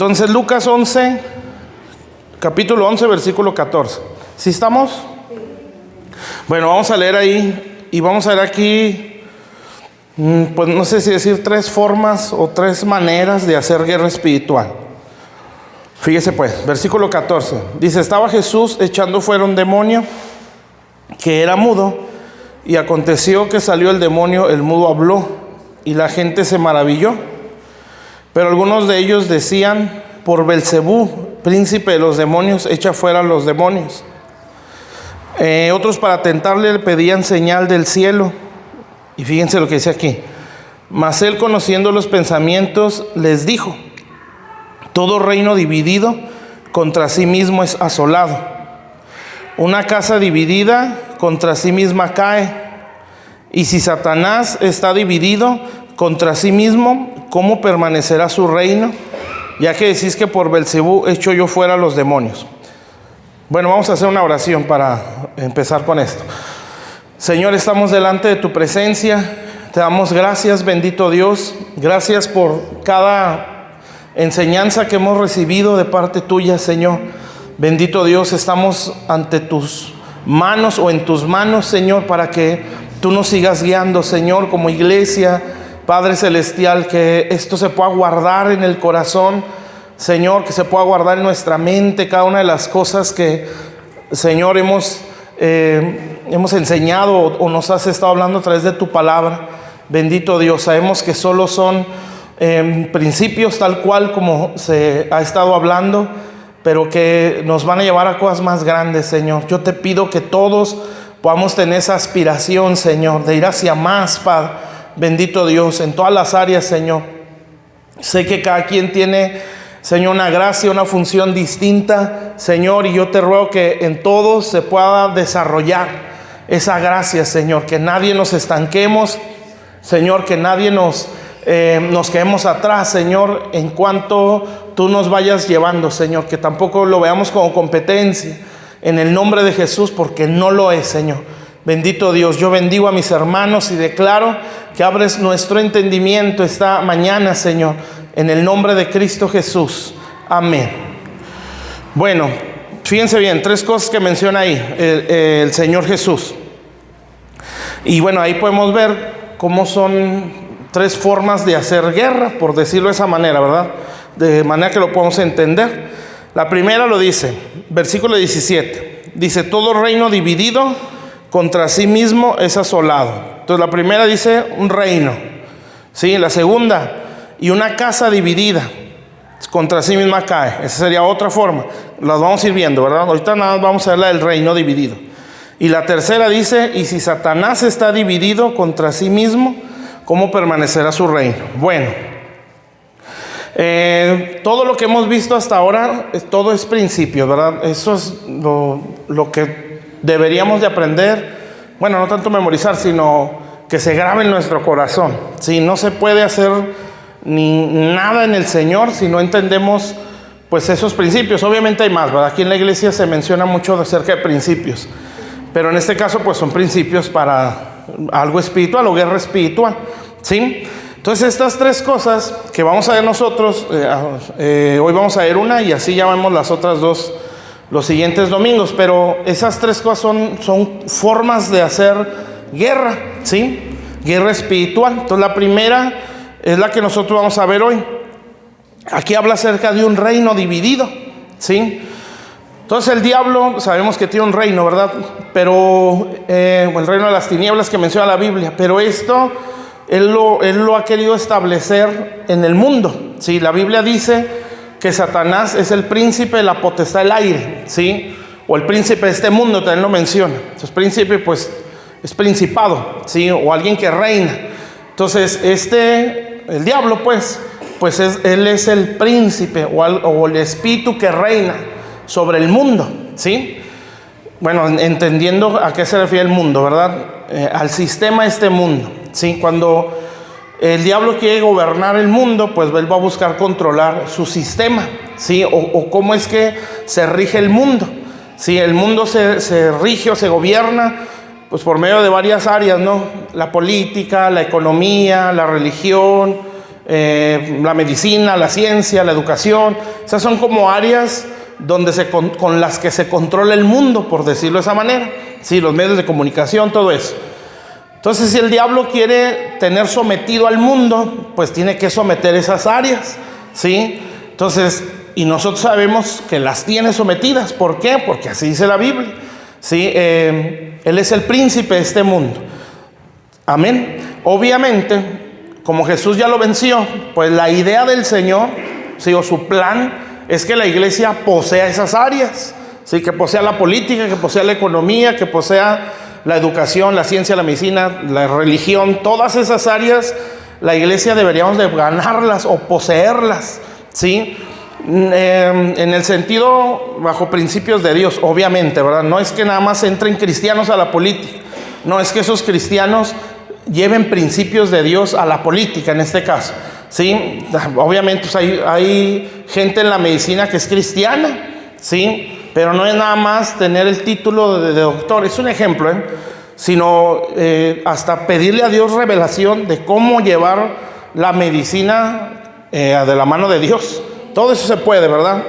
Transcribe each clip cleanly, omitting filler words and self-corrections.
Entonces Lucas 11, capítulo 11, versículo 14. ¿Sí estamos? Bueno, vamos a leer ahí y vamos a ver aquí, pues no sé si decir 3 formas o 3 maneras de hacer guerra espiritual. Fíjese pues, versículo 14. Dice, estaba Jesús echando fuera un demonio que era mudo, y aconteció que salió el demonio, el mudo habló, y la gente se maravilló. Pero algunos de ellos decían, por Belcebú, príncipe de los demonios, echa fuera los demonios. Otros para tentarle le pedían señal del cielo. Y fíjense lo que dice aquí. Mas él, conociendo los pensamientos, les dijo, todo reino dividido contra sí mismo es asolado. Una casa dividida contra sí misma cae. Y si Satanás está dividido contra sí mismo, ¿cómo permanecerá su reino? Ya que decís que por Belcebú echo yo fuera los demonios. Bueno, vamos a hacer una oración para empezar con esto. Señor, estamos delante de tu presencia. Te damos gracias, bendito Dios. Gracias por cada enseñanza que hemos recibido de parte tuya, Señor. Bendito Dios, estamos ante tus manos o en tus manos, Señor, para que tú nos sigas guiando, Señor, como iglesia. Padre Celestial, que esto se pueda guardar en el corazón, Señor, que se pueda guardar en nuestra mente cada una de las cosas que, Señor, hemos enseñado o nos has estado hablando a través de tu palabra. Bendito Dios, sabemos que solo son principios tal cual como se ha estado hablando, pero que nos van a llevar a cosas más grandes, Señor. Yo te pido que todos podamos tener esa aspiración, Señor, de ir hacia más, Padre. Bendito Dios, en todas las áreas, Señor. Sé que cada quien tiene, Señor, una gracia, una función distinta, Señor, y yo te ruego que en todos se pueda desarrollar esa gracia, Señor, que nadie nos estanquemos, Señor, que nadie nos quedemos atrás, Señor, en cuanto tú nos vayas llevando, Señor, que tampoco lo veamos como competencia, en el nombre de Jesús, porque no lo es, Señor. Bendito Dios, yo bendigo a mis hermanos y declaro que abres nuestro entendimiento esta mañana, Señor, en el nombre de Cristo Jesús. Amén. Bueno, fíjense bien, 3 cosas que menciona ahí el Señor Jesús. Y bueno, ahí podemos ver cómo son 3 formas de hacer guerra, por decirlo de esa manera, ¿verdad? De manera que lo podamos entender. La primera lo dice, versículo 17. Dice, todo reino dividido contra sí mismo es asolado. Entonces la primera dice un reino, ¿sí? La segunda, y una casa dividida contra sí misma cae. Esa sería otra forma. Las vamos a ir viendo, ¿verdad? Ahorita nada más vamos a ver la del reino dividido. Y la tercera dice, y si Satanás está dividido contra sí mismo, ¿cómo permanecerá su reino? Bueno, todo lo que hemos visto hasta ahora, todo es principio, ¿verdad? Eso es lo que deberíamos de aprender, bueno, no tanto memorizar, sino que se grabe en nuestro corazón. Sí, no se puede hacer ni nada en el Señor si no entendemos pues esos principios. Obviamente hay más, ¿verdad? Aquí en la iglesia se menciona mucho acerca de principios, pero en este caso pues son principios para algo espiritual o guerra espiritual, ¿sí? Entonces estas 3 cosas que vamos a ver nosotros, hoy vamos a ver una y así ya vemos las otras 2 los siguientes domingos, pero esas 3 cosas son formas de hacer guerra, ¿sí? Guerra espiritual. Entonces la primera es la que nosotros vamos a ver hoy. Aquí habla acerca de un reino dividido, ¿sí? Entonces el diablo, sabemos que tiene un reino, ¿verdad? Pero el reino de las tinieblas que menciona la Biblia, pero esto él lo ha querido establecer en el mundo, ¿sí? La Biblia dice que Satanás es el príncipe de la potestad del aire, ¿sí? O el príncipe de este mundo, también lo menciona. Entonces príncipe pues es principado, ¿sí? O alguien que reina. Entonces el diablo pues él es el príncipe o el espíritu que reina sobre el mundo, ¿sí? Bueno, entendiendo a qué se refiere el mundo, ¿verdad? Al sistema de este mundo, ¿sí? Cuando el diablo quiere gobernar el mundo, pues él va a buscar controlar su sistema, ¿sí? O cómo es que se rige el mundo, ¿sí? El mundo se rige o se gobierna pues por medio de varias áreas, ¿no? La política, la economía, la religión, la medicina, la ciencia, la educación. Esas son como áreas donde con las que se controla el mundo, por decirlo de esa manera. Sí, los medios de comunicación, todo eso. Entonces, si el diablo quiere tener sometido al mundo, pues tiene que someter esas áreas, ¿sí? Entonces, y nosotros sabemos que las tiene sometidas. ¿Por qué? Porque así dice la Biblia, ¿sí? Él es el príncipe de este mundo. Amén. Obviamente, como Jesús ya lo venció, pues la idea del Señor, ¿sí? O su plan es que la iglesia posea esas áreas, ¿sí? Que posea la política, que posea la economía, que posea la educación, la ciencia, la medicina, la religión. Todas esas áreas la iglesia deberíamos de ganarlas o poseerlas, ¿sí? En el sentido bajo principios de Dios, obviamente, ¿verdad? No es que nada más entren cristianos a la política, no es que esos cristianos lleven principios de Dios a la política en este caso, ¿sí? Obviamente pues hay gente en la medicina que es cristiana, ¿sí? Pero no es nada más tener el título de doctor, es un ejemplo, sino hasta pedirle a Dios revelación de cómo llevar la medicina de la mano de Dios. Todo eso se puede, ¿verdad?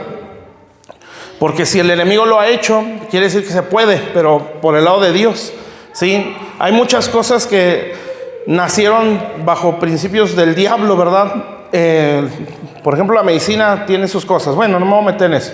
Porque si el enemigo lo ha hecho, quiere decir que se puede, pero por el lado de Dios, ¿sí? Hay muchas cosas que nacieron bajo principios del diablo, ¿verdad? Por ejemplo, la medicina tiene sus cosas. Bueno, no me voy a meter en eso.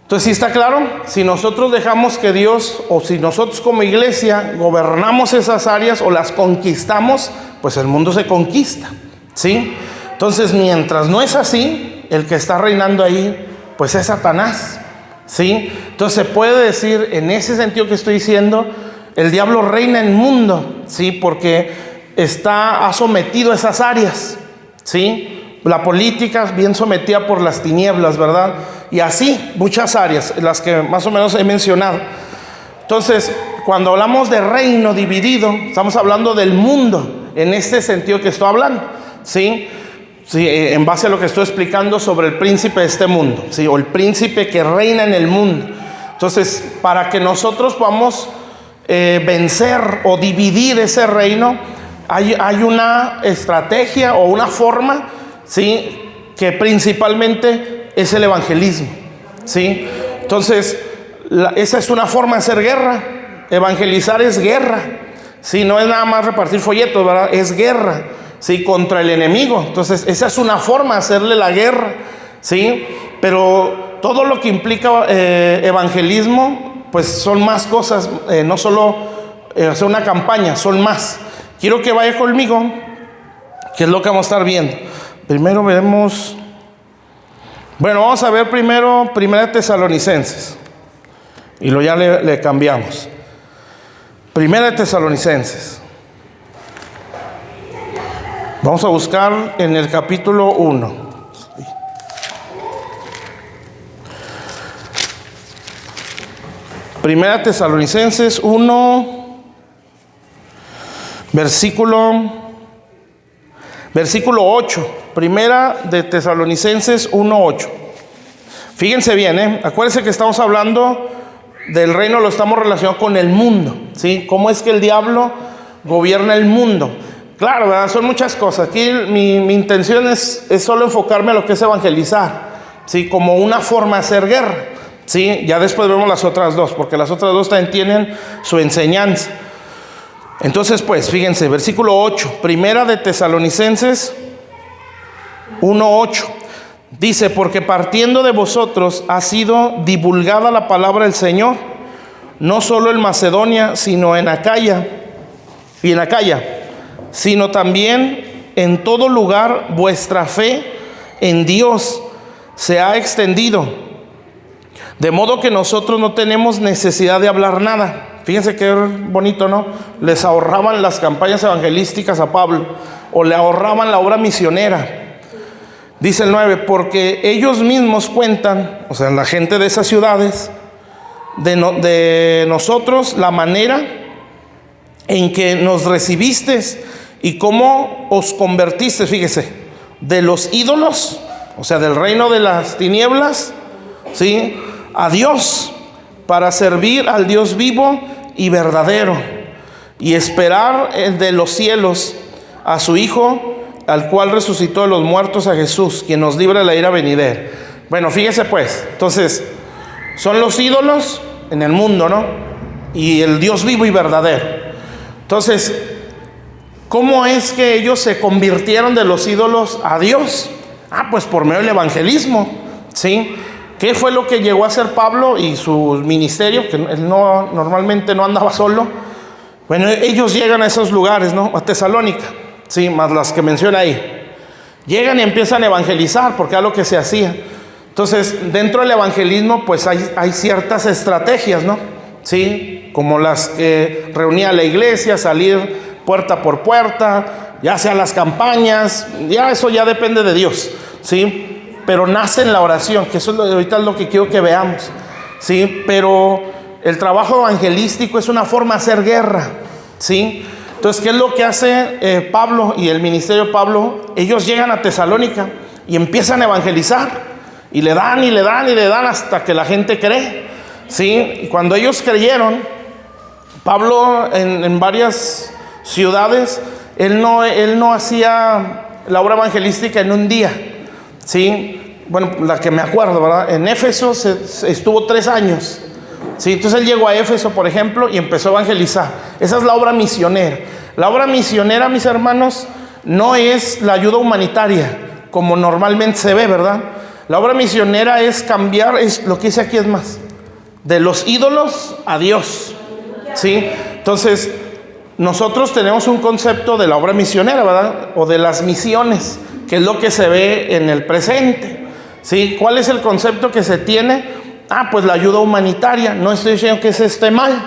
Entonces, ¿sí está claro? Si nosotros dejamos que Dios, o si nosotros como iglesia gobernamos esas áreas o las conquistamos, pues el mundo se conquista, ¿sí? Entonces, mientras no es así, el que está reinando ahí, pues es Satanás, ¿sí? Entonces, se puede decir, en ese sentido que estoy diciendo, el diablo reina en el mundo, ¿sí? Porque ha sometido esas áreas, ¿sí? La política bien sometida por las tinieblas, ¿verdad? Y así, muchas áreas, las que más o menos he mencionado. Entonces, cuando hablamos de reino dividido, estamos hablando del mundo, en este sentido que estoy hablando, ¿sí? Sí, en base a lo que estoy explicando sobre el príncipe de este mundo, ¿sí? O el príncipe que reina en el mundo. Entonces, para que nosotros podamos vencer o dividir ese reino, hay una estrategia o una forma, ¿sí? Que principalmente es el evangelismo, ¿sí? Entonces, esa es una forma de hacer guerra. Evangelizar es guerra, ¿sí? No es nada más repartir folletos, ¿verdad? Es guerra, ¿sí? Contra el enemigo. Entonces, esa es una forma de hacerle la guerra, ¿sí? Pero todo lo que implica evangelismo, pues son más cosas, no solo hacer una campaña, son más. Quiero que vaya conmigo, que es lo que vamos a estar viendo. Primero veremos, bueno, vamos a ver primero 1 Tesalonicenses, y luego ya le cambiamos. 1 Tesalonicenses. Vamos a buscar en el capítulo 1. Primera Tesalonicenses 1, versículo 8. Primera de Tesalonicenses 1:8. Fíjense bien, acuérdense que estamos hablando del reino, lo estamos relacionando con el mundo, ¿sí? ¿Cómo es que el diablo gobierna el mundo? Claro, ¿verdad? Son muchas cosas. Aquí mi intención es solo enfocarme a lo que es evangelizar, ¿sí? Como una forma de hacer guerra, ¿sí? Ya después vemos las otras dos, porque las otras dos también tienen su enseñanza. Entonces, pues, fíjense, versículo 8, Primera de Tesalonicenses 1:8. Dice, porque partiendo de vosotros ha sido divulgada la palabra del Señor, no solo en Macedonia, sino en Acaya, sino también en todo lugar vuestra fe en Dios se ha extendido, de modo que nosotros no tenemos necesidad de hablar nada. Fíjense qué bonito, ¿no? Les ahorraban las campañas evangelísticas a Pablo, o le ahorraban la obra misionera. Dice el 9, porque ellos mismos cuentan, o sea, la gente de esas ciudades, de nosotros, la manera en que nos recibisteis y cómo os convertiste, fíjese, de los ídolos, o sea, del reino de las tinieblas, ¿sí? A Dios, para servir al Dios vivo y verdadero, y esperar de los cielos a su Hijo, al cual resucitó de los muertos a Jesús, quien nos libra de la ira venidera. Bueno, fíjese pues, entonces, son los ídolos en el mundo, ¿no? Y el Dios vivo y verdadero. Entonces, ¿cómo es que ellos se convirtieron de los ídolos a Dios? Pues por medio del evangelismo, ¿sí? ¿Qué fue lo que llegó a hacer Pablo y su ministerio? Que él normalmente no andaba solo. Bueno, ellos llegan a esos lugares, ¿no? A Tesalónica, sí, más las que menciona ahí. Llegan y empiezan a evangelizar, porque era lo que se hacía. Entonces, dentro del evangelismo, pues hay ciertas estrategias, ¿no? Sí, como las que reunía la iglesia, salir puerta por puerta, ya sea las campañas, ya eso ya depende de Dios, ¿sí? Pero nace en la oración, que eso ahorita es lo que quiero que veamos, ¿sí? Pero el trabajo evangelístico es una forma de hacer guerra, ¿sí? Entonces, ¿qué es lo que hace Pablo y el ministerio de Pablo? Ellos llegan a Tesalónica y empiezan a evangelizar, y le dan y le dan y le dan hasta que la gente cree, ¿sí? Y cuando ellos creyeron, Pablo en varias ciudades, él no hacía la obra evangelística en un día, ¿sí? Bueno, la que me acuerdo, ¿verdad? En Éfeso estuvo 3 años, ¿sí? Entonces él llegó a Éfeso, por ejemplo, y empezó a evangelizar. Esa es la obra misionera. La obra misionera, mis hermanos, no es la ayuda humanitaria, como normalmente se ve, ¿verdad? La obra misionera es cambiar, es lo que dice aquí, es más, de los ídolos a Dios, ¿sí? Entonces, nosotros tenemos un concepto de la obra misionera, ¿verdad? O de las misiones, que es lo que se ve en el presente, ¿sí? ¿Cuál es el concepto que se tiene? Pues la ayuda humanitaria. No estoy diciendo que ese esté mal,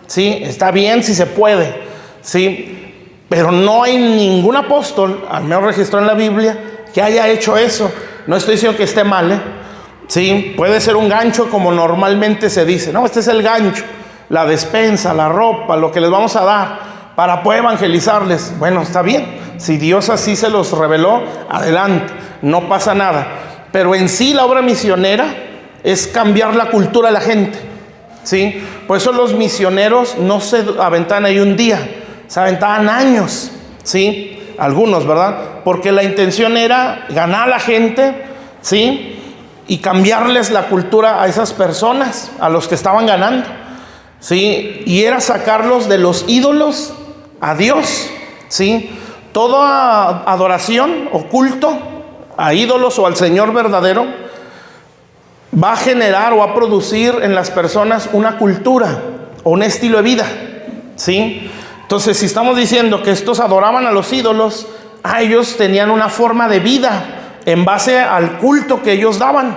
¿sí? Está bien si se puede, ¿sí? Pero no hay ningún apóstol, al menos registrado en la Biblia, que haya hecho eso. No estoy diciendo que esté mal, ¿sí? Puede ser un gancho, como normalmente se dice. No, este es el gancho, la despensa, la ropa, lo que les vamos a dar para poder evangelizarles. Bueno, está bien. Si Dios así se los reveló, adelante, no pasa nada. Pero en sí la obra misionera es cambiar la cultura de la gente, ¿sí? Por eso los misioneros no se aventaban ahí un día, se aventaban años, ¿sí? Algunos, ¿verdad? Porque la intención era ganar a la gente, ¿sí? Y cambiarles la cultura a esas personas, a los que estaban ganando, ¿sí? Y era sacarlos de los ídolos a Dios, ¿sí? Toda adoración o culto a ídolos o al Señor verdadero va a generar o va a producir en las personas una cultura o un estilo de vida, ¿sí? Entonces, si estamos diciendo que estos adoraban a los ídolos, ellos tenían una forma de vida en base al culto que ellos daban.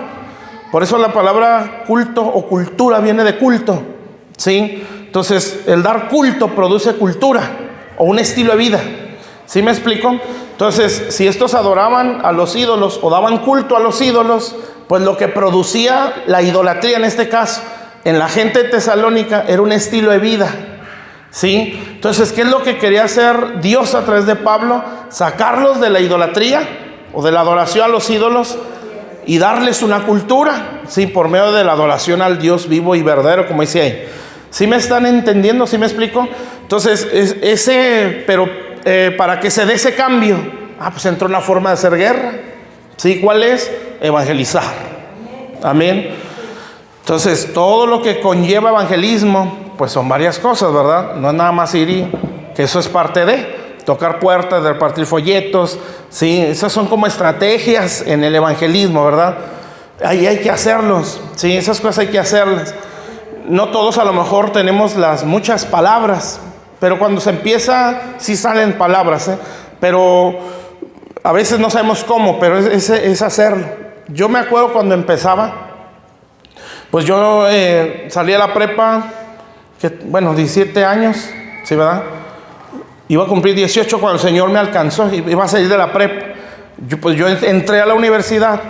Por eso la palabra culto o cultura viene de culto, ¿sí? Entonces, el dar culto produce cultura o un estilo de vida. ¿Sí me explico? Entonces, si estos adoraban a los ídolos o daban culto a los ídolos, pues lo que producía la idolatría en este caso, en la gente de Tesalónica, era un estilo de vida, ¿sí? Entonces, ¿qué es lo que quería hacer Dios a través de Pablo? Sacarlos de la idolatría o de la adoración a los ídolos y darles una cultura, ¿sí? Por medio de la adoración al Dios vivo y verdadero, como dice ahí. ¿Sí me están entendiendo? ¿Sí me explico? Entonces, para que se dé ese cambio, pues entró una forma de hacer guerra, ¿sí? ¿Cuál es? Evangelizar. Amén. Entonces, todo lo que conlleva evangelismo, pues son varias cosas, ¿verdad? No es nada más ir que eso es parte de tocar puertas, de repartir folletos, ¿sí? Esas son como estrategias en el evangelismo, ¿verdad? Ahí hay que hacerlos, ¿sí? Esas cosas hay que hacerlas. No todos a lo mejor tenemos las muchas palabras, pero cuando se empieza, sí salen palabras, pero a veces no sabemos cómo, pero es hacerlo. Yo me acuerdo cuando empezaba, pues yo salí a la prepa, 17 años, ¿sí, verdad? Iba a cumplir 18 cuando el Señor me alcanzó, iba a salir de la prepa. Yo entré a la universidad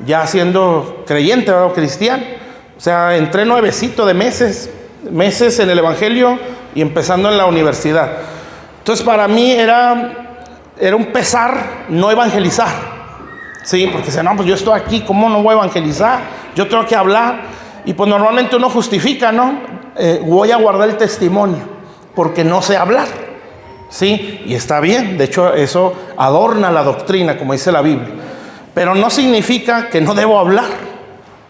ya siendo creyente, ¿verdad? O cristiano. O sea, entré nuevecito de meses en el evangelio y empezando en la universidad. Entonces, para mí era un pesar no evangelizar, ¿sí? Porque dice, no, pues yo estoy aquí, ¿cómo no voy a evangelizar? Yo tengo que hablar. Y pues normalmente uno justifica, ¿no? Voy a guardar el testimonio porque no sé hablar, ¿sí? Y está bien, de hecho eso adorna la doctrina, como dice la Biblia. Pero no significa que no debo hablar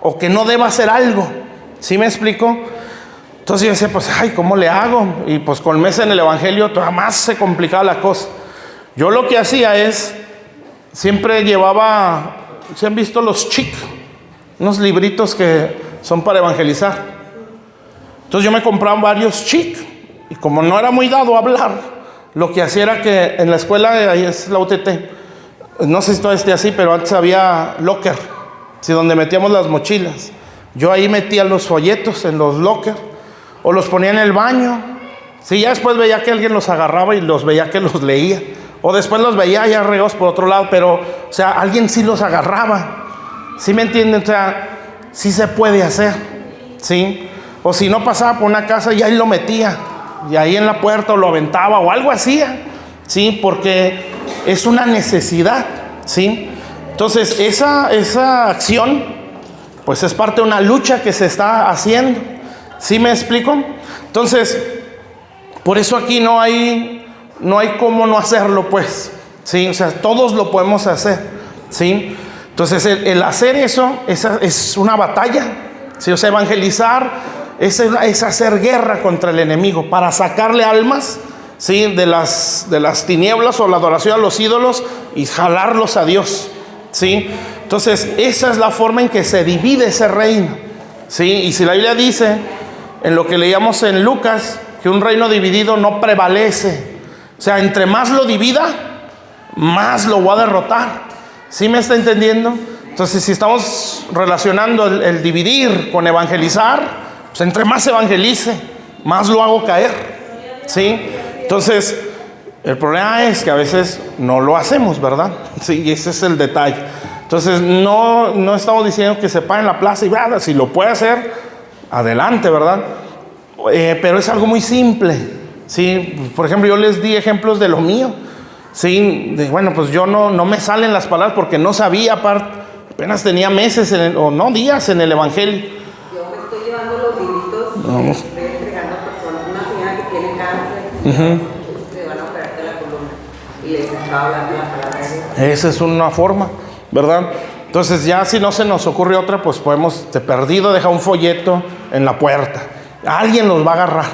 o que no deba hacer algo. ¿Sí me explico? Entonces yo decía, pues, ay, ¿cómo le hago? Y pues con meses en el Evangelio todavía más se complicaba la cosa. Yo lo que hacía es, siempre llevaba, ¿se han visto los chic? Unos libritos que son para evangelizar. Entonces yo me compraba varios chic. Y como no era muy dado a hablar, lo que hacía era que en la escuela, ahí es la UTT, no sé si todavía esté así, pero antes había locker, ¿sí? Donde metíamos las mochilas. Yo ahí metía los folletos en los locker, o los ponía en el baño. Sí, ya después veía que alguien los agarraba y los veía que los leía. O después los veía ya regados por otro lado, pero, o sea, alguien sí los agarraba. ¿Sí me entienden? O sea, sí se puede hacer, ¿sí? O si no pasaba por una casa y ahí lo metía, y ahí en la puerta o lo aventaba o algo hacía, ¿sí? Porque es una necesidad, ¿sí? Entonces, esa acción, pues es parte de una lucha que se está haciendo. ¿Sí me explico? Entonces, por eso aquí no hay cómo no hacerlo, pues, ¿sí? O sea, todos lo podemos hacer, ¿sí? Entonces, el hacer eso es una batalla, ¿sí? O sea, evangelizar es hacer guerra contra el enemigo para sacarle almas, ¿sí? De las tinieblas o la adoración a los ídolos y jalarlos a Dios, ¿sí? Entonces, esa es la forma en que se divide ese reino, ¿sí? Y si la Biblia dice, en lo que leíamos en Lucas, que un reino dividido no prevalece. O sea, entre más lo divida, más lo voy a derrotar. ¿Sí me está entendiendo? Entonces, si estamos relacionando el dividir con evangelizar, pues entre más evangelice, más lo hago caer, ¿sí? Entonces, el problema es que a veces no lo hacemos, ¿verdad? Sí, y ese es el detalle. Entonces, no estamos diciendo que se pare en la plaza y vaya, si lo puede hacer, adelante, ¿verdad? Pero es algo muy simple, ¿sí? Por ejemplo, yo les di ejemplos de lo mío, ¿sí? Bueno, pues yo no me salen las palabras porque no sabía, apenas tenía meses o no días en el Evangelio. Yo me estoy llevando los libritos, estoy entregando a personas, una señora que tiene cáncer, que van a operarte la columna, y les estaba hablando la palabra de Dios. Esa es una forma, ¿verdad? Entonces ya si no se nos ocurre otra, pues podemos, de perdido, dejar un folleto en la puerta. Alguien los va a agarrar,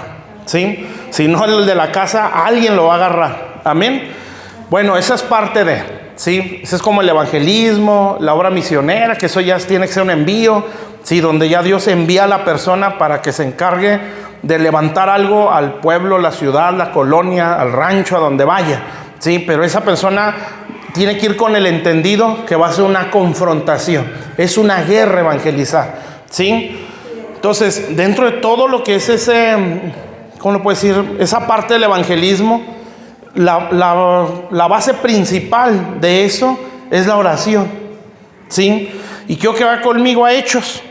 ¿sí? Si no el de la casa, alguien lo va a agarrar. Amén. Bueno, esa es parte de, ¿sí? Ese es como el evangelismo, la obra misionera, que eso ya tiene que ser un envío, ¿sí? Donde ya Dios envía a la persona para que se encargue de levantar algo al pueblo, la ciudad, la colonia, al rancho, a donde vaya, ¿sí? Pero esa persona tiene que ir con el entendido que va a ser una confrontación, es una guerra evangelizar, ¿sí? Entonces, dentro de todo lo que es ese, ¿cómo lo puedo decir? Esa parte del evangelismo, la base principal de eso es la oración, ¿sí? Y quiero que vaya conmigo a Hechos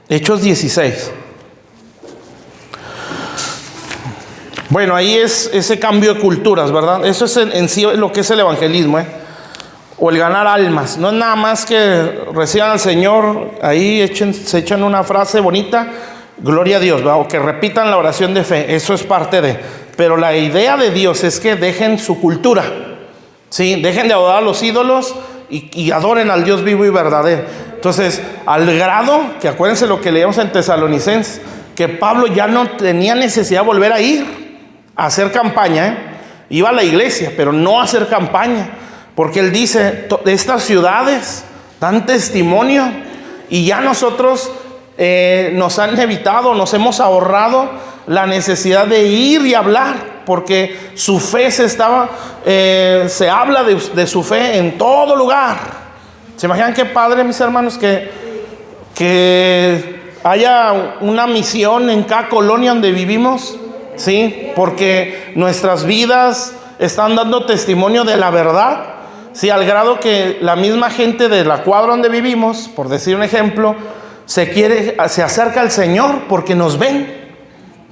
16. Bueno, ahí es ese cambio de culturas, ¿verdad? Eso es en sí lo que es el evangelismo, o el ganar almas. No es nada más que reciban al Señor, ahí se echan una frase bonita, gloria a Dios, ¿verdad? O que repitan la oración de fe, eso es parte de. Pero la idea de Dios es que dejen su cultura, ¿sí? Dejen de adorar a los ídolos y adoren al Dios vivo y verdadero. Entonces, al grado, que acuérdense lo que leíamos en Tesalonicenses, que Pablo ya no tenía necesidad de volver a ir a hacer campaña, iba a la iglesia, pero no a hacer campaña, porque él dice, estas ciudades dan testimonio y ya nosotros nos han evitado, nos hemos ahorrado la necesidad de ir y hablar, porque su fe se habla de su fe en todo lugar. ¿Se imaginan qué padre, mis hermanos, que haya una misión en cada colonia donde vivimos? Sí, porque nuestras vidas están dando testimonio de la verdad, sí, al grado que la misma gente de la cuadra donde vivimos, por decir un ejemplo, se acerca al Señor porque nos ven,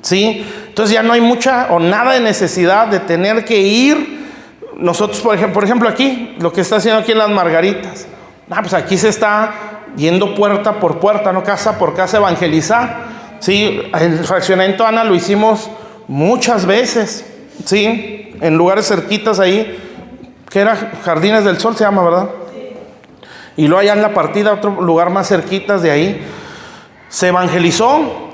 sí. Entonces ya no hay mucha o nada de necesidad de tener que ir. Nosotros, por ejemplo aquí, lo que está haciendo aquí en Las Margaritas, pues aquí se está yendo puerta por puerta, no casa por casa, evangelizar, sí. El fraccionamiento Ana lo hicimos muchas veces, ¿sí? en lugares cerquitas ahí, que era Jardines del Sol se llama, ¿verdad? Y luego allá en la partida, otro lugar más cerquitas de ahí, se evangelizó,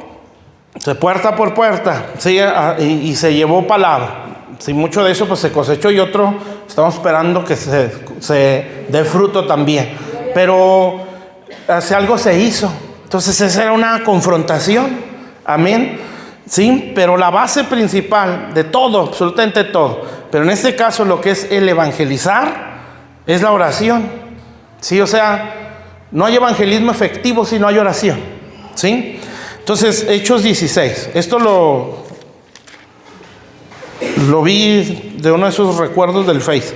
puerta por puerta, ¿sí? Y se llevó palabra. Sí, mucho de eso pues se cosechó y otro estamos esperando que se dé fruto también. Pero hace algo se hizo. Entonces esa era una confrontación. Amén. Sí, pero la base principal de todo, absolutamente todo, pero en este caso lo que es el evangelizar es la oración. Sí, o sea, no hay evangelismo efectivo si no hay oración. ¿Sí? Entonces, Hechos 16. Esto lo vi de uno de esos recuerdos del Face.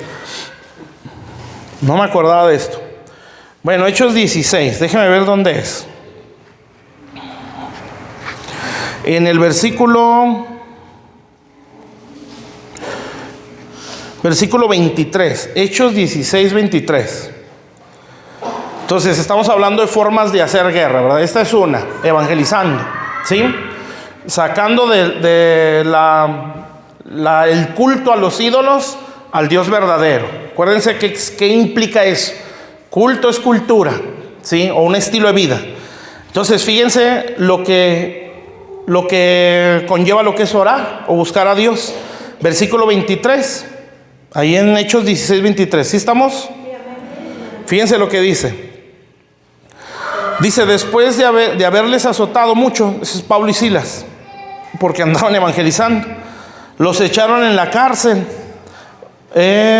No me acordaba de esto. Bueno, Hechos 16. Déjeme ver dónde es. En el versículo 23. Hechos 16, 23. Entonces, estamos hablando de formas de hacer guerra, ¿verdad? Esta es una, evangelizando, ¿sí? Sacando el culto a los ídolos al Dios verdadero. Acuérdense ¿qué implica eso? Culto es cultura, ¿sí? O un estilo de vida. Entonces, fíjense lo que conlleva lo que es orar o buscar a Dios. Versículo 23, ahí en Hechos 16, 23. ¿Sí estamos? Fíjense lo que dice. Dice, después de haberles azotado mucho, eso es Pablo y Silas, porque andaban evangelizando, los echaron en la cárcel,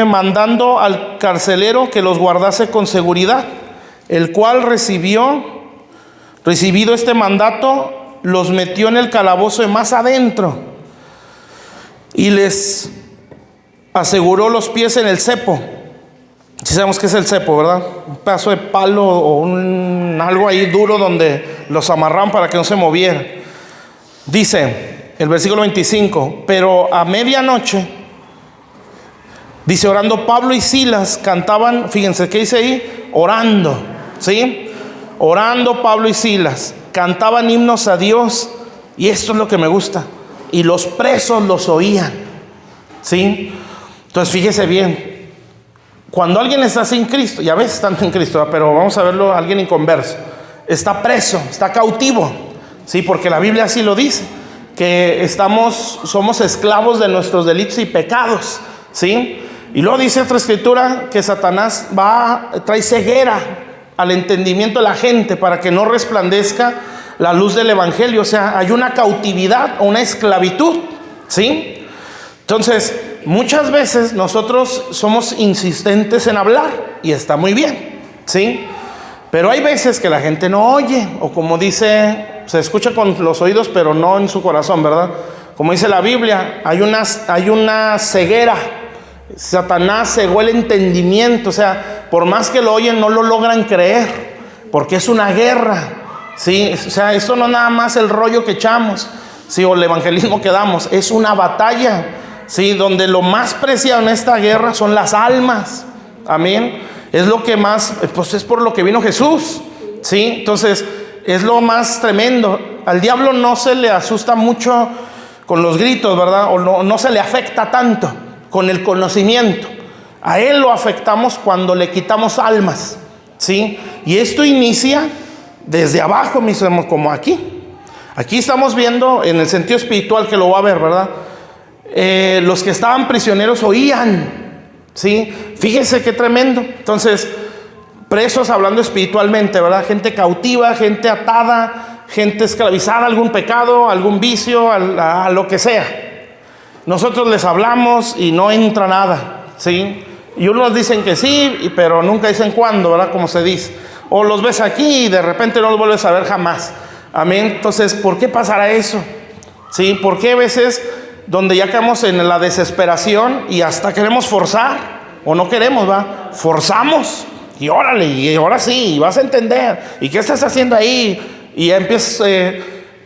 mandando al carcelero que los guardase con seguridad, el cual recibido este mandato, los metió en el calabozo de más adentro y les aseguró los pies en el cepo. Si sabemos qué es el cepo, ¿verdad? Un pedazo de palo o algo ahí duro donde los amarran para que no se moviera. Dice el versículo 25, pero a medianoche, dice, orando Pablo y Silas cantaban, fíjense qué dice ahí, orando, ¿sí? Orando Pablo y Silas, cantaban himnos a Dios, y esto es lo que me gusta, y los presos los oían, ¿sí? Entonces fíjese bien. Cuando alguien está sin Cristo, y a veces están en Cristo, ¿verdad? Pero vamos a verlo, alguien inconverso, está preso, está cautivo, ¿sí? Porque la Biblia así lo dice, que somos esclavos de nuestros delitos y pecados, ¿sí? Y luego dice otra escritura que Satanás trae ceguera al entendimiento de la gente para que no resplandezca la luz del evangelio. O sea, hay una cautividad o una esclavitud, ¿sí? Entonces, muchas veces nosotros somos insistentes en hablar y está muy bien, ¿sí? Pero hay veces que la gente no oye, o como dice, se escucha con los oídos pero no en su corazón, ¿verdad? Como dice la Biblia, hay una ceguera. Satanás cegó el entendimiento, o sea, por más que lo oyen no lo logran creer, porque es una guerra, ¿sí? O sea, esto no es nada más el rollo que echamos, ¿sí? O el evangelismo que damos, es una batalla, ¿sí? Donde lo más preciado en esta guerra son las almas. Amén. Es lo que más, pues es por lo que vino Jesús, ¿sí? Entonces, es lo más tremendo. Al diablo no se le asusta mucho con los gritos, ¿verdad? O no se le afecta tanto con el conocimiento. A él lo afectamos cuando le quitamos almas, ¿sí? Y esto inicia desde abajo, mis hermanos, como aquí. Aquí estamos viendo en el sentido espiritual que lo va a ver, ¿verdad? Los que estaban prisioneros oían, ¿sí? Fíjese qué tremendo. Entonces, presos hablando espiritualmente, ¿verdad? Gente cautiva, gente atada, gente esclavizada a algún pecado, algún vicio, a lo que sea. Nosotros les hablamos y no entra nada, ¿sí? Y unos dicen que sí, pero nunca dicen cuándo, ¿verdad? Como se dice. O los ves aquí y de repente no los vuelves a ver jamás. Amén. Entonces, ¿por qué pasará eso? ¿Sí? ¿Por qué a veces donde ya caemos en la desesperación y hasta queremos forzar o no queremos, ¿va? Forzamos y órale, y ahora sí, y vas a entender. ¿Y qué estás haciendo ahí? Y ya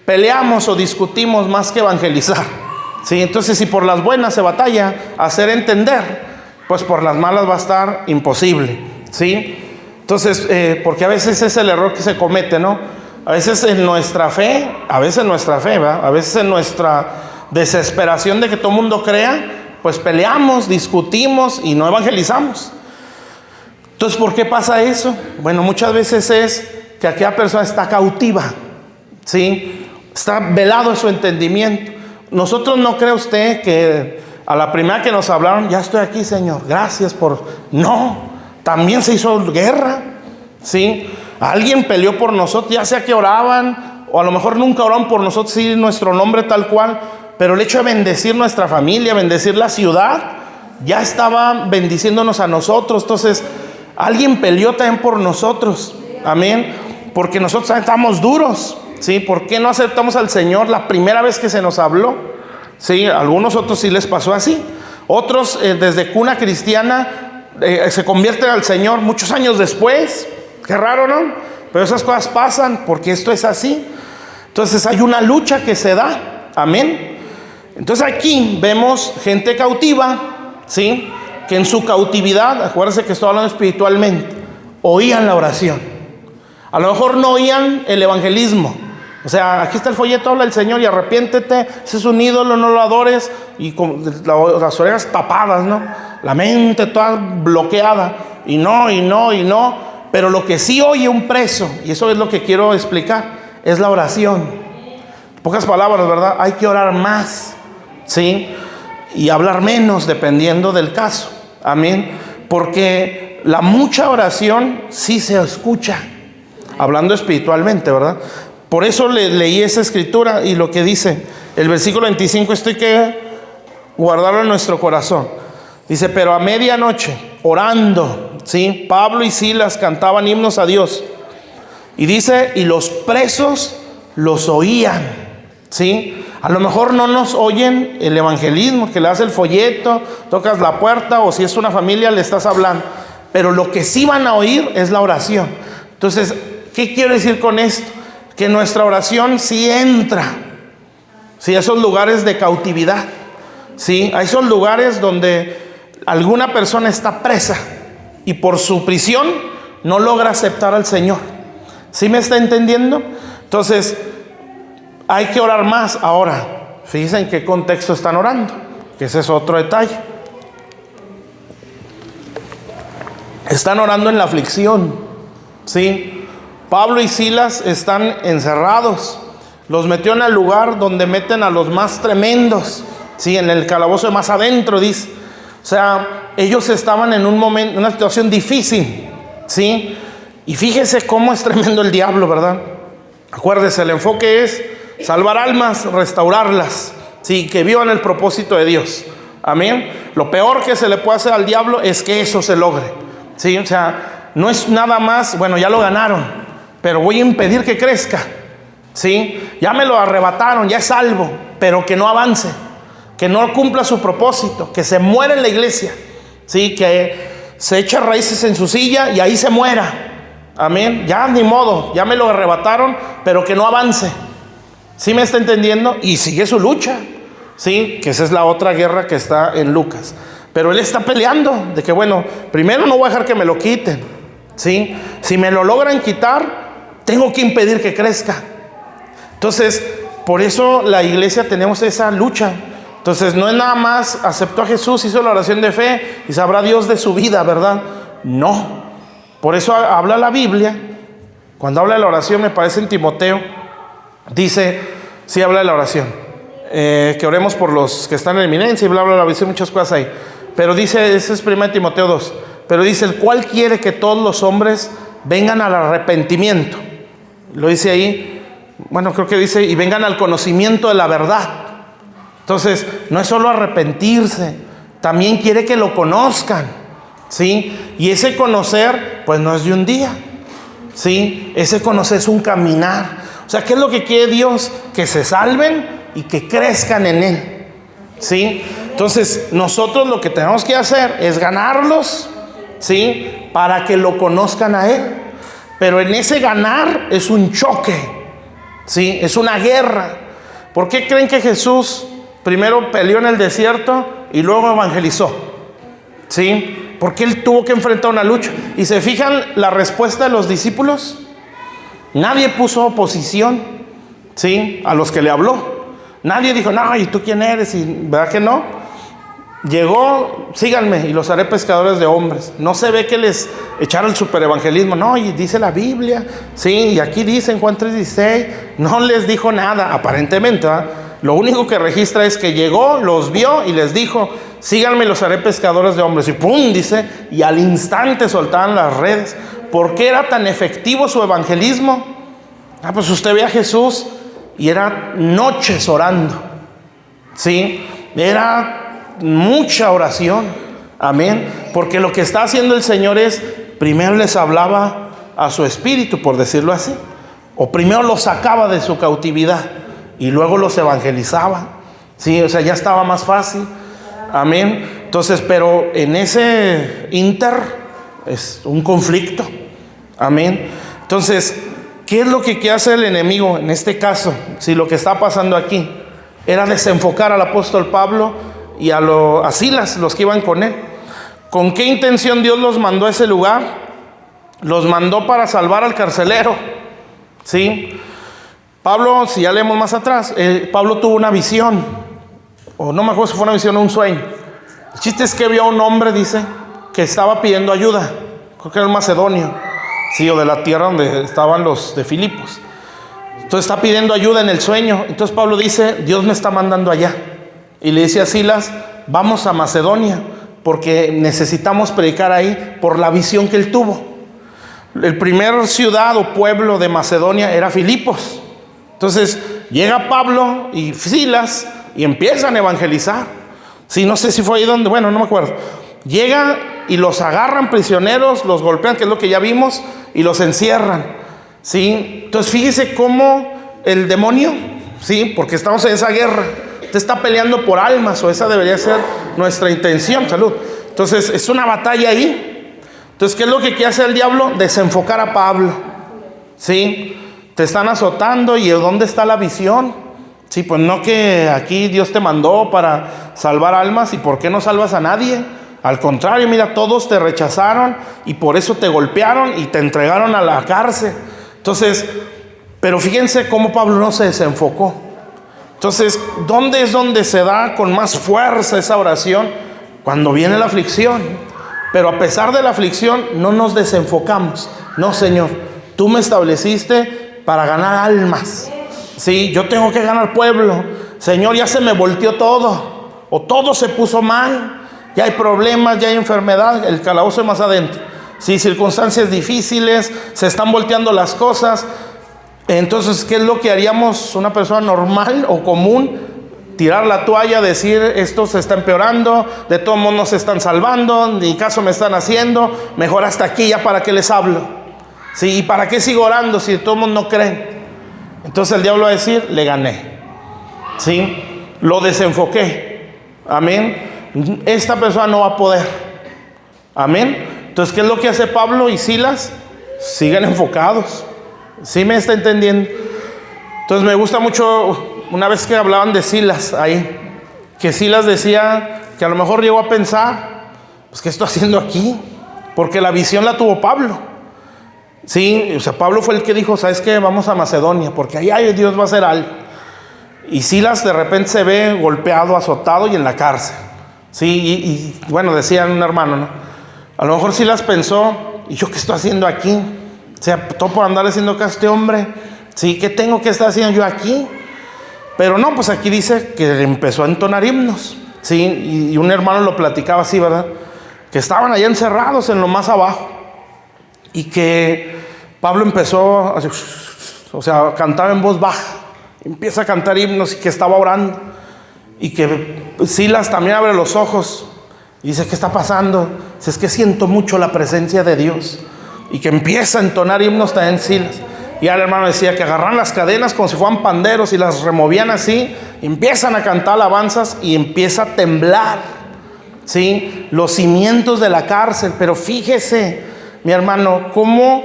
peleamos o discutimos más que evangelizar. Sí, entonces si por las buenas se batalla hacer entender, pues por las malas va a estar imposible, ¿sí? Entonces, porque a veces es el error que se comete, ¿no? A veces en nuestra fe, ¿verdad? A veces en nuestra desesperación de que todo el mundo crea, pues peleamos, discutimos y no evangelizamos. Entonces, ¿por qué pasa eso? Bueno, muchas veces es que aquella persona está cautiva, ¿sí? Está velado su entendimiento. Nosotros, no cree usted que a la primera que nos hablaron, ya estoy aquí, Señor, gracias por... No, también se hizo guerra, ¿sí? Alguien peleó por nosotros, ya sea que oraban, o a lo mejor nunca oraron por nosotros, sí, nuestro nombre tal cual, pero el hecho de bendecir nuestra familia, bendecir la ciudad, ya estaba bendiciéndonos a nosotros. Entonces, alguien peleó también por nosotros, amén, porque nosotros estamos duros, ¿sí? ¿Por qué no aceptamos al Señor la primera vez que se nos habló? Sí, a algunos otros sí les pasó así. Otros desde cuna cristiana se convierten al Señor muchos años después. Qué raro, ¿no? Pero esas cosas pasan porque esto es así. Entonces hay una lucha que se da, amén. Entonces aquí vemos gente cautiva, ¿sí? Que en su cautividad, acuérdense que estoy hablando espiritualmente, oían la oración. A lo mejor no oían el evangelismo. O sea, aquí está el folleto, habla el Señor y arrepiéntete, ese es un ídolo, no lo adores, y con las orejas tapadas, ¿no? La mente toda bloqueada, y no, pero lo que sí oye un preso, y eso es lo que quiero explicar, es la oración. Pocas palabras, ¿verdad? Hay que orar más, ¿sí? Y hablar menos dependiendo del caso, amén, porque la mucha oración sí se escucha, hablando espiritualmente, ¿verdad? Por eso leí esa escritura y lo que dice el versículo 25, esto hay que guardarlo en nuestro corazón. Dice, pero a medianoche, orando, ¿sí? Pablo y Silas cantaban himnos a Dios. Y dice, y los presos los oían, ¿sí? A lo mejor no nos oyen el evangelismo, que le das el folleto, tocas la puerta, o si es una familia le estás hablando. Pero lo que sí van a oír es la oración. Entonces, ¿qué quiero decir con esto? Que nuestra oración sí entra, ¿sí? A esos lugares de cautividad, ¿sí? A esos lugares donde alguna persona está presa y por su prisión no logra aceptar al Señor. ¿Sí me está entendiendo? Entonces, hay que orar más. Ahora, fíjense en qué contexto están orando, que ese es otro detalle. Están orando en la aflicción, ¿sí? Pablo y Silas están encerrados. Los metió en el lugar donde meten a los más tremendos, ¿sí? En el calabozo de más adentro, dice. O sea, ellos estaban en un momento, una situación difícil, ¿sí? Y fíjese cómo es tremendo el diablo, ¿verdad? Acuérdese, el enfoque es salvar almas, restaurarlas, ¿sí? Que vivan el propósito de Dios. Amén. Lo peor que se le puede hacer al diablo es que eso se logre, ¿sí? O sea, no es nada más, bueno, ya lo ganaron, pero voy a impedir que crezca, ¿sí? Ya me lo arrebataron, ya es salvo, pero que no avance, que no cumpla su propósito, que se muera en la iglesia, ¿sí? Que se eche raíces en su silla y ahí se muera, amén. Ya ni modo, ya me lo arrebataron, pero que no avance. ¿Sí me está entendiendo? Y sigue su lucha, ¿sí? Que esa es la otra guerra que está en Lucas. Pero él está peleando de que, bueno, primero no voy a dejar que me lo quiten, ¿sí? Si me lo logran quitar, tengo que impedir que crezca. Entonces, por eso la iglesia tenemos esa lucha. Entonces, no es nada más aceptó a Jesús, hizo la oración de fe y sabrá Dios de su vida, ¿verdad? No. Por eso habla la Biblia. Cuando habla de la oración, me parece en Timoteo, dice, sí habla de la oración, que oremos por los que están en eminencia y bla, bla, bla, dice muchas cosas ahí. Pero dice, ese es 1 Timoteo 2, pero dice, el cual quiere que todos los hombres vengan al arrepentimiento. Lo dice ahí, bueno, creo que dice, y vengan al conocimiento de la verdad. Entonces, no es solo arrepentirse, también quiere que lo conozcan, ¿sí? Y ese conocer, pues no es de un día, ¿sí? Ese conocer es un caminar. O sea, ¿qué es lo que quiere Dios? Que se salven y que crezcan en Él, ¿sí? Entonces, nosotros lo que tenemos que hacer es ganarlos, ¿sí? Para que lo conozcan a Él. Pero en ese ganar es un choque, ¿sí? Es una guerra. ¿Por qué creen que Jesús primero peleó en el desierto y luego evangelizó? ¿Sí? Porque Él tuvo que enfrentar una lucha. ¿Y se fijan la respuesta de los discípulos? Nadie puso oposición, ¿sí? A los que le habló. Nadie dijo, no, ¿y tú quién eres? Y, ¿verdad que no? Llegó, síganme y los haré pescadores de hombres. No se ve que les echaron el superevangelismo. No, y dice la Biblia, sí, y aquí dice en Juan 3:16, no les dijo nada, aparentemente, ¿verdad? Lo único que registra es que llegó, los vio y les dijo, síganme y los haré pescadores de hombres. Y pum, dice, y al instante soltaban las redes. ¿Por qué era tan efectivo su evangelismo? Pues usted ve a Jesús y era noches orando, ¿sí? Era mucha oración, amén, porque lo que está haciendo el Señor es, primero les hablaba a su espíritu, por decirlo así, o primero los sacaba de su cautividad y luego los evangelizaba, sí, o sea, ya estaba más fácil, amén. Entonces, pero en ese inter es un conflicto, amén. Entonces, ¿qué es lo que quiere hacer el enemigo en este caso? Si lo que está pasando aquí era desenfocar al apóstol Pablo y a Silas, los que iban con él. ¿Con qué intención Dios los mandó a ese lugar? Los mandó para salvar al carcelero, ¿sí? Pablo, si ya leemos más atrás, Pablo tuvo una visión, o no me acuerdo si fue una visión o un sueño. El chiste es que vio a un hombre, dice, que estaba pidiendo ayuda, creo que era el macedonio, sí, o de la tierra donde estaban los de Filipos. Entonces está pidiendo ayuda en el sueño. Entonces Pablo dice, Dios me está mandando allá. Y le dice a Silas, vamos a Macedonia, porque necesitamos predicar ahí por la visión que él tuvo. El primer ciudad o pueblo de Macedonia era Filipos. Entonces llega Pablo y Silas y empiezan a evangelizar. Sí, no sé si fue ahí donde, bueno, no me acuerdo. Llega y los agarran prisioneros, los golpean, que es lo que ya vimos, y los encierran. ¿Sí? Entonces fíjese cómo el demonio, ¿sí? Porque estamos en esa guerra, te está peleando por almas, o esa debería ser nuestra intención. Salud. Entonces es una batalla ahí. Entonces, ¿qué es lo que quiere hacer el diablo? Desenfocar a Pablo, ¿sí? Te están azotando, y ¿dónde está la visión? Sí, pues no, que aquí Dios te mandó para salvar almas, y ¿por qué no salvas a nadie? Al contrario, mira, todos te rechazaron y por eso te golpearon y te entregaron a la cárcel. Entonces, pero fíjense cómo Pablo no se desenfocó. Entonces, ¿dónde es donde se da con más fuerza esa oración? Cuando viene la aflicción. Pero a pesar de la aflicción, no nos desenfocamos. No, Señor, tú me estableciste para ganar almas. Sí, yo tengo que ganar pueblo. Señor, ya se me volteó todo, o todo se puso mal. Ya hay problemas, ya hay enfermedad, el calabozo es más adentro. Sí, circunstancias difíciles, se están volteando las cosas. Entonces, ¿qué es lo que haríamos una persona normal o común? Tirar la toalla, decir, esto se está empeorando, de todo modo no se están salvando, ni caso me están haciendo, mejor hasta aquí, ya para qué les hablo. Sí, ¿y para qué sigo orando si de todo mundo no creen? Entonces el diablo va a decir, le gané. Sí, lo desenfoqué. Amén. Esta persona no va a poder. Amén. Entonces, ¿qué es lo que hace Pablo y Silas? Siguen enfocados. ¿Sí me está entendiendo? Entonces me gusta mucho, una vez que hablaban de Silas ahí, que Silas decía que a lo mejor llegó a pensar, pues, ¿qué estoy haciendo aquí? Porque la visión la tuvo Pablo. Sí, o sea, Pablo fue el que dijo, ¿sabes qué? Vamos a Macedonia, porque ahí Dios va a hacer algo. Y Silas de repente se ve golpeado, azotado y en la cárcel. Sí, y bueno, decía un hermano, ¿no? A lo mejor Silas pensó, ¿y yo qué estoy haciendo aquí? O sea, todo por andar haciendo caso a este hombre. Sí, ¿qué tengo que estar haciendo yo aquí? Pero no, pues aquí dice que empezó a entonar himnos. Sí, y un hermano lo platicaba así, ¿verdad? Que estaban allá encerrados en lo más abajo. Y que Pablo empezó, o sea, cantaba en voz baja. Empieza a cantar himnos y que estaba orando. Y que Silas también abre los ojos y dice, ¿qué está pasando? Dice, es que siento mucho la presencia de Dios. Y que empieza a entonar himnos también Silas. Y el hermano decía que agarran las cadenas como si fueran panderos y las removían así. Y empiezan a cantar alabanzas y empieza a temblar, ¿sí? Los cimientos de la cárcel. Pero fíjese, mi hermano, cómo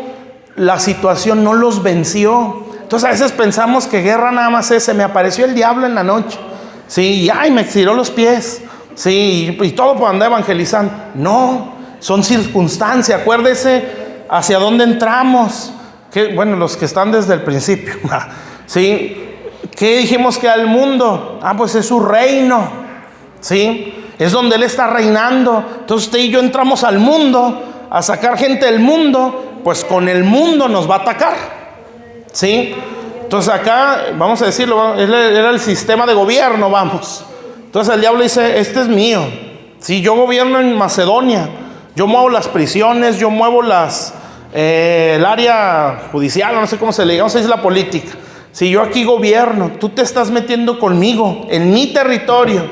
la situación no los venció. Entonces a veces pensamos que guerra nada más es, se me apareció el diablo en la noche. Sí, y ay, me estiró los pies. Sí, y todo por andar evangelizando. No, son circunstancias. Acuérdese hacia dónde entramos. Que, bueno, los que están desde el principio. Sí, ¿qué dijimos que al mundo? Pues es su reino. Sí, es donde Él está reinando. Entonces usted y yo entramos al mundo a sacar gente del mundo, pues con el mundo nos va a atacar, ¿sí? Entonces acá, vamos a decirlo, era el sistema de gobierno, vamos. Entonces el diablo dice, este es mío. Si yo gobierno en Macedonia, yo muevo las prisiones, yo muevo el área judicial, no sé cómo se le diga, vamos a decir la política. Si yo aquí gobierno, tú te estás metiendo conmigo, en mi territorio,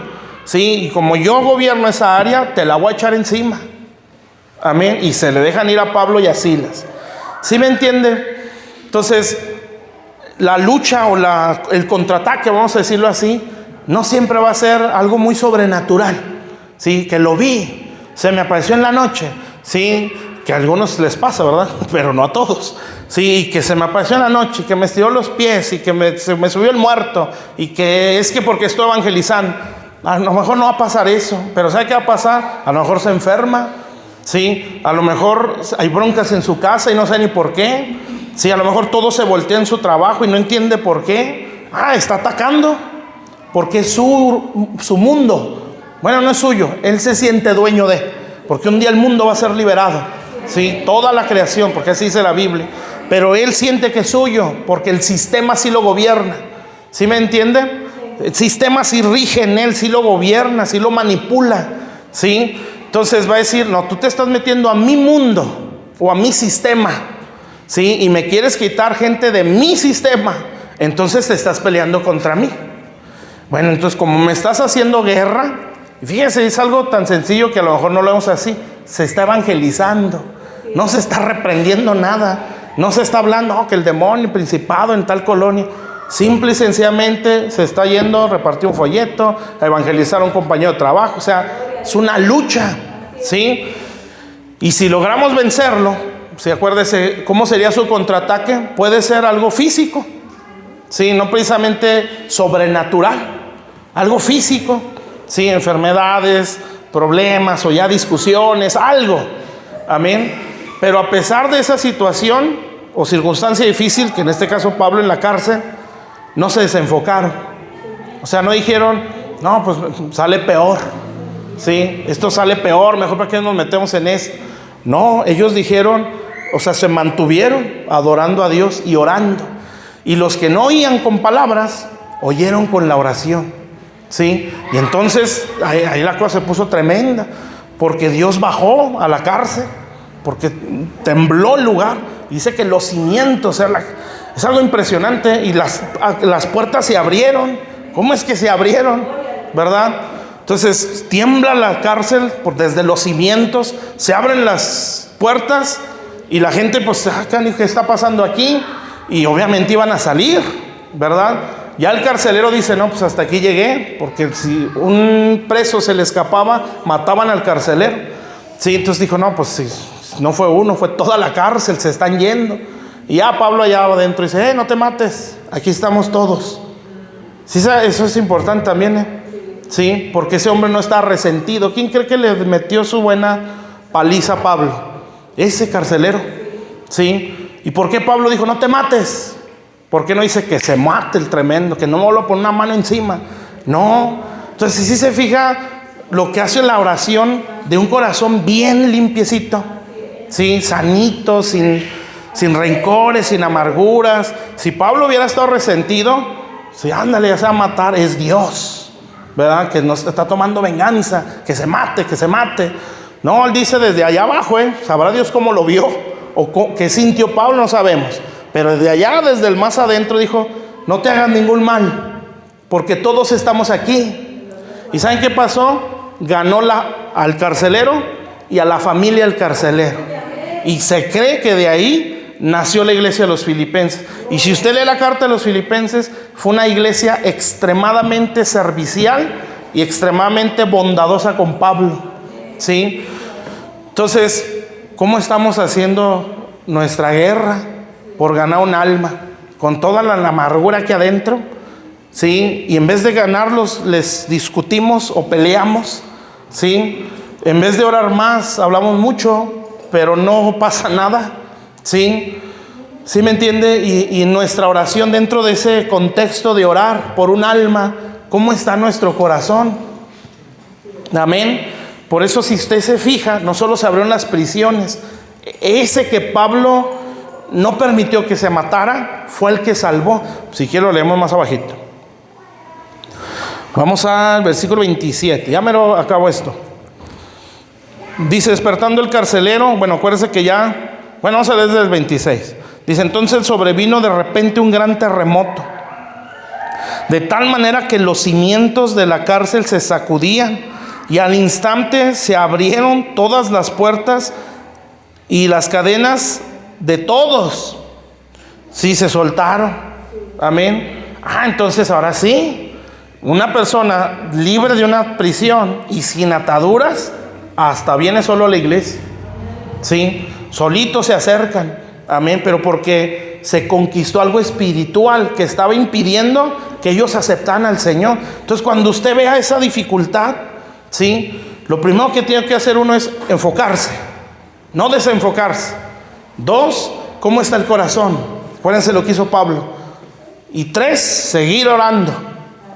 ¿sí? Y como yo gobierno esa área, te la voy a echar encima. Amén. Y se le dejan ir a Pablo y a Silas. ¿Sí me entiende? Entonces, la lucha o el contraataque, vamos a decirlo así, no siempre va a ser algo muy sobrenatural. ¿Sí? Que lo vi, se me apareció en la noche. ¿Sí? Que a algunos les pasa, ¿verdad? Pero no a todos. Sí, que se me apareció en la noche, que me estiró los pies y que se me subió el muerto y que es que porque estoy evangelizando. A lo mejor no va a pasar eso, pero ¿sabe qué va a pasar? A lo mejor se enferma, ¿sí? A lo mejor hay broncas en su casa y no sé ni por qué. Sí, a lo mejor todo se voltea en su trabajo y no entiende por qué. Está atacando porque es su mundo. Bueno, no es suyo, él se siente dueño de, porque un día el mundo va a ser liberado. Sí, toda la creación, porque así dice la Biblia. Pero él siente que es suyo, porque el sistema sí lo gobierna. ¿Sí me entiende? El sistema sí rige en él, sí lo gobierna, sí lo manipula. ¿Sí? Entonces va a decir, no, tú te estás metiendo a mi mundo o a mi sistema. ¿Sí? Y me quieres quitar gente de mi sistema. Entonces te estás peleando contra mí. Bueno, entonces como me estás haciendo guerra, fíjese, es algo tan sencillo que a lo mejor no lo vemos así. Se está evangelizando. No se está reprendiendo nada. No se está hablando que el demonio, el principado en tal colonia. Simple y sencillamente se está yendo a repartir un folleto, a evangelizar a un compañero de trabajo. O sea, es una lucha, ¿sí? Y si logramos vencerlo, ¿sí? Acuérdese, ¿cómo sería su contraataque? Puede ser algo físico, ¿sí? No precisamente sobrenatural, algo físico, ¿sí? Enfermedades, problemas o ya discusiones, algo. Amén. Pero a pesar de esa situación o circunstancia difícil, que en este caso Pablo en la cárcel, no se desenfocaron. O sea, no dijeron, no, pues sale peor. Sí, esto sale peor, mejor para qué nos metemos en esto. No, ellos dijeron, o sea, se mantuvieron adorando a Dios y orando. Y los que no oían con palabras, oyeron con la oración. Sí, y entonces ahí la cosa se puso tremenda, porque Dios bajó a la cárcel, porque tembló el lugar. Dice que los cimientos, o sea, es algo impresionante. Y las puertas se abrieron. ¿Cómo es que se abrieron? ¿Verdad? Entonces tiembla la cárcel desde los cimientos. Se abren las puertas y la gente pues, ¿qué está pasando aquí? Y obviamente iban a salir, ¿verdad? Ya el carcelero dice, no, pues hasta aquí llegué, porque si un preso se le escapaba, mataban al carcelero. Sí, entonces dijo, no, pues sí, no fue uno, fue toda la cárcel, se están yendo. Y ya Pablo allá adentro dice, no te mates, aquí estamos todos. Sí, eso es importante también, sí, porque ese hombre no está resentido. ¿Quién cree que le metió su buena paliza a Pablo? Ese carcelero, sí. ¿Y por qué Pablo dijo, no te mates? ¿Por qué no dice que se mate el tremendo, que no me vuelva a poner una mano encima? No. Entonces, si se fija lo que hace la oración de un corazón bien limpiecito, ¿sí? Sanito, sin rencores, sin amarguras. Si Pablo hubiera estado resentido, sí, ándale, ya se va a matar, es Dios, ¿verdad? Que nos está tomando venganza, que se mate, que se mate. No, él dice desde allá abajo, sabrá Dios cómo lo vio o qué sintió Pablo, no sabemos. Pero desde allá, desde el más adentro, dijo, no te hagas ningún mal, porque todos estamos aquí. ¿Y saben qué pasó? Ganó al carcelero y a la familia del carcelero. Y se cree que de ahí nació la iglesia de los filipenses. Y si usted lee la carta de los filipenses, fue una iglesia extremadamente servicial y extremadamente bondadosa con Pablo, ¿sí? Entonces, ¿cómo estamos haciendo nuestra guerra por ganar un alma? Con toda la amargura aquí adentro, ¿sí? Y en vez de ganarlos, les discutimos o peleamos, ¿sí? En vez de orar más, hablamos mucho, pero no pasa nada, ¿sí? ¿Sí me entiende? Y nuestra oración dentro de ese contexto de orar por un alma, ¿cómo está nuestro corazón? Amén. Por eso, si usted se fija, no solo se abrieron las prisiones, ese que Pablo no permitió que se matara fue el que salvó. Si quiere lo leemos más abajito. Vamos al versículo 27. Ya me lo acabo esto. Dice, despertando el carcelero, bueno, acuérdense que ya, bueno, vamos a leer desde el 26. Dice, entonces sobrevino de repente un gran terremoto, de tal manera que los cimientos de la cárcel se sacudían, y al instante se abrieron todas las puertas y las cadenas de todos, sí, se soltaron. Amén. Entonces ahora sí, una persona libre de una prisión y sin ataduras, hasta viene solo a la iglesia, sí, solitos se acercan. Amén. Pero porque se conquistó algo espiritual que estaba impidiendo que ellos aceptaran al Señor. Entonces, cuando usted vea esa dificultad, sí, lo primero que tiene que hacer uno es enfocarse, no desenfocarse. 2, ¿cómo está el corazón? Acuérdense lo que hizo Pablo. Y 3, seguir orando.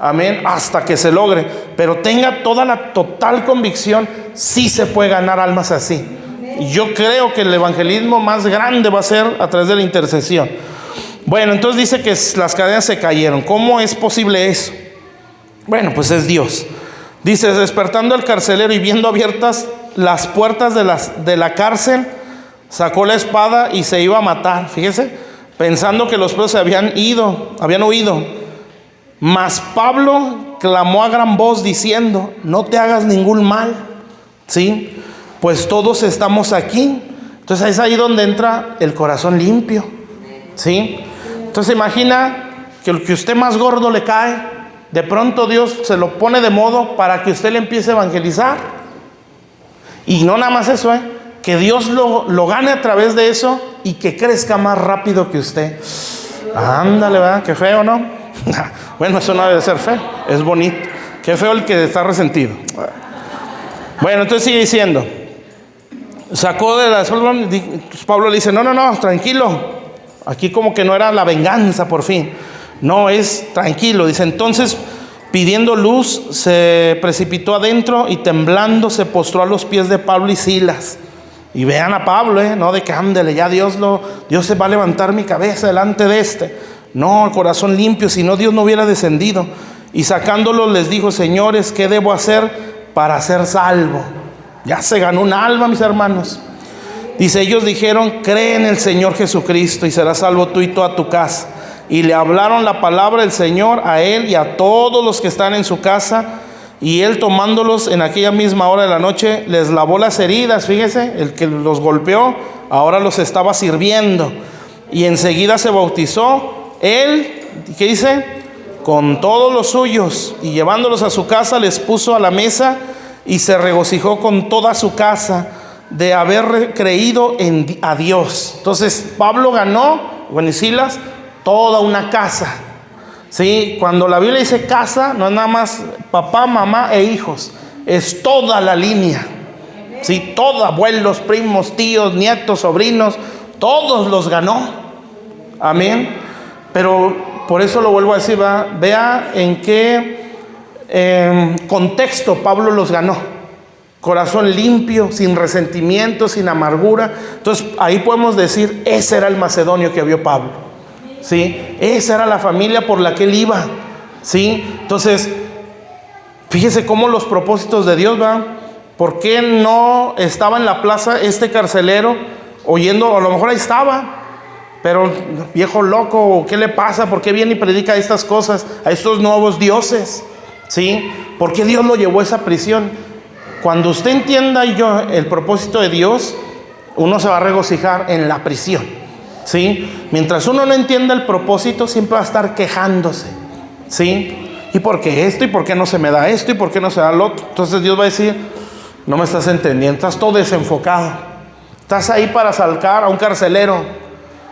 Amén, hasta que se logre. Pero tenga toda la total convicción, sí se puede ganar almas así. Y yo creo que el evangelismo más grande va a ser a través de la intercesión. Bueno, entonces dice que las cadenas se cayeron. ¿Cómo es posible eso? Bueno, pues es Dios. Dice, despertando al carcelero y viendo abiertas las puertas de la cárcel, sacó la espada y se iba a matar. Fíjese, pensando que los presos habían huido. Mas Pablo clamó a gran voz diciendo, no te hagas ningún mal, ¿sí? Pues todos estamos aquí. Entonces es ahí donde entra el corazón limpio, ¿sí? Entonces imagina que el que usted más gordo le cae, de pronto Dios se lo pone de modo para que usted le empiece a evangelizar. Y no nada más eso, que Dios lo gane a través de eso y que crezca más rápido que usted. Ándale, ¿verdad? Qué feo, ¿no? Bueno, eso no debe ser feo, es bonito. Qué feo el que está resentido. Bueno, entonces sigue diciendo, sacó de la espalda, Pablo le dice, no, tranquilo, aquí como que no era la venganza por fin, no, es tranquilo. Dice, entonces pidiendo luz se precipitó adentro y temblando se postró a los pies de Pablo y Silas. Y vean a Pablo, no de que ándele, ya Dios se va a levantar mi cabeza delante de este. No, el corazón limpio, si no Dios no hubiera descendido. Y sacándolos les dijo, señores, ¿qué debo hacer para ser salvo? Ya se ganó un alma, mis hermanos. Dice, ellos dijeron, cree en el Señor Jesucristo y serás salvo tú y toda tu casa. Y le hablaron la palabra del Señor a él y a todos los que están en su casa. Y él, tomándolos en aquella misma hora de la noche, les lavó las heridas. Fíjese, el que los golpeó ahora los estaba sirviendo. Y enseguida se bautizó él, ¿qué dice? Con todos los suyos, y llevándolos a su casa les puso a la mesa y se regocijó con toda su casa de haber creído a Dios. Entonces Pablo ganó, bueno, y Silas, toda una casa, ¿sí? Cuando la Biblia dice casa, no es nada más papá, mamá e hijos, es toda la línea, ¿sí? Todo, abuelos, primos, tíos, nietos, sobrinos, todos los ganó. Amén. Pero por eso lo vuelvo a decir, vea en qué contexto Pablo los ganó. Corazón limpio, sin resentimiento, sin amargura. Entonces ahí podemos decir, ese era el macedonio que vio Pablo, ¿sí? Esa era la familia por la que él iba, ¿sí? Entonces, fíjese cómo los propósitos de Dios, ¿por qué no estaba en la plaza este carcelero oyendo? A lo mejor ahí estaba, pero viejo loco, ¿qué le pasa? ¿Por qué viene y predica estas cosas a estos nuevos dioses? ¿Sí? ¿Por qué Dios lo llevó a esa prisión? Cuando usted entienda el propósito de Dios, uno se va a regocijar en la prisión, ¿sí? Mientras uno no entienda el propósito, siempre va a estar quejándose, ¿sí? ¿Y por qué esto? ¿Y por qué no se me da esto? ¿Y por qué no se da lo otro? Entonces Dios va a decir, no me estás entendiendo, estás todo desenfocado. Estás ahí para sacar a un carcelero.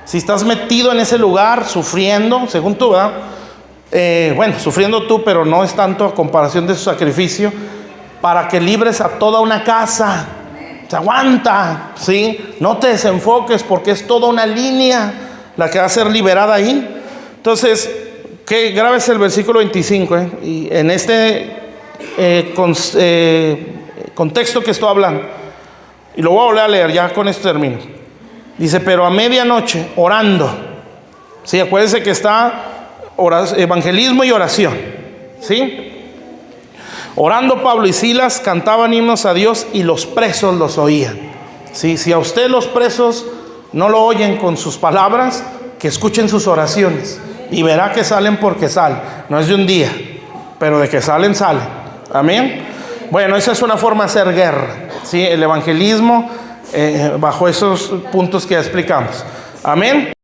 Si estás metido en ese lugar, sufriendo, según tú, ¿verdad? Bueno, sufriendo tú, pero no es tanto a comparación de su sacrificio, para que libres a toda una casa. Se aguanta, ¿sí? No te desenfoques porque es toda una línea la que va a ser liberada ahí. Entonces, grave es el versículo 25, y en este contexto que estoy hablando. Y lo voy a volver a leer, ya con esto termino. Dice, pero a medianoche, orando. Sí, acuérdense que está evangelismo y oración. ¿Sí? Orando Pablo y Silas cantaban himnos a Dios y los presos los oían. ¿Sí? Si a usted los presos no lo oyen con sus palabras, que escuchen sus oraciones. Y verá que salen porque salen. No es de un día, pero de que salen, salen. Amén. Bueno, esa es una forma de hacer guerra. ¿Sí? El evangelismo bajo esos puntos que ya explicamos. Amén.